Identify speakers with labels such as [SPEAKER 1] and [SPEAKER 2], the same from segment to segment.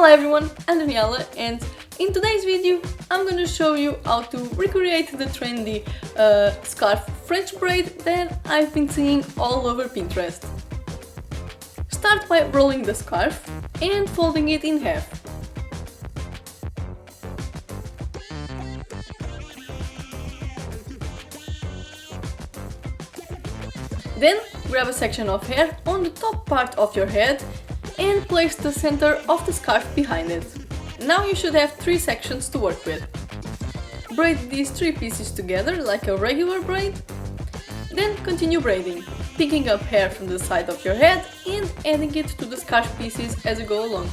[SPEAKER 1] Hello everyone, I'm Daniela, and in today's video I'm gonna show you how to recreate the trendy scarf French braid that I've been seeing all over Pinterest. Start by rolling the scarf and folding it in half. Then grab a section of hair on the top part of your head and place the center of the scarf behind it. Now you should have 3 sections to work with. Braid these 3 pieces together like a regular braid. Then continue braiding, picking up hair from the side of your head and adding it to the scarf pieces as you go along.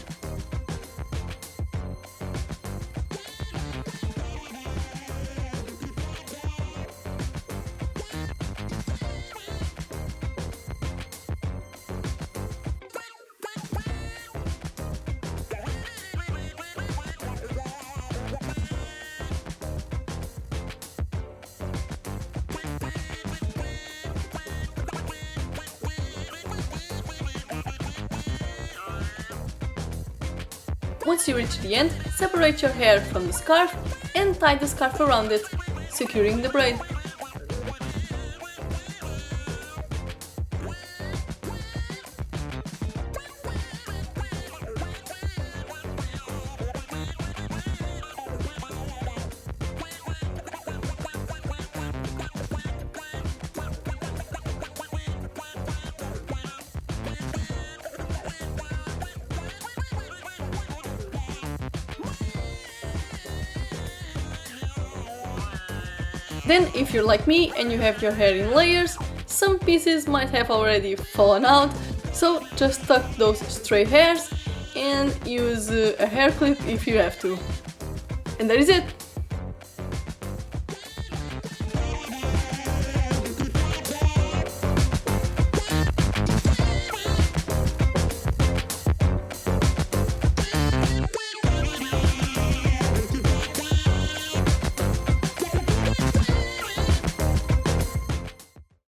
[SPEAKER 1] Once you reach the end, separate your hair from the scarf and tie the scarf around it, securing the braid. Then, if you're like me and you have your hair in layers, some pieces might have already fallen out, so just tuck those stray hairs and use a hair clip if you have to. And that is it!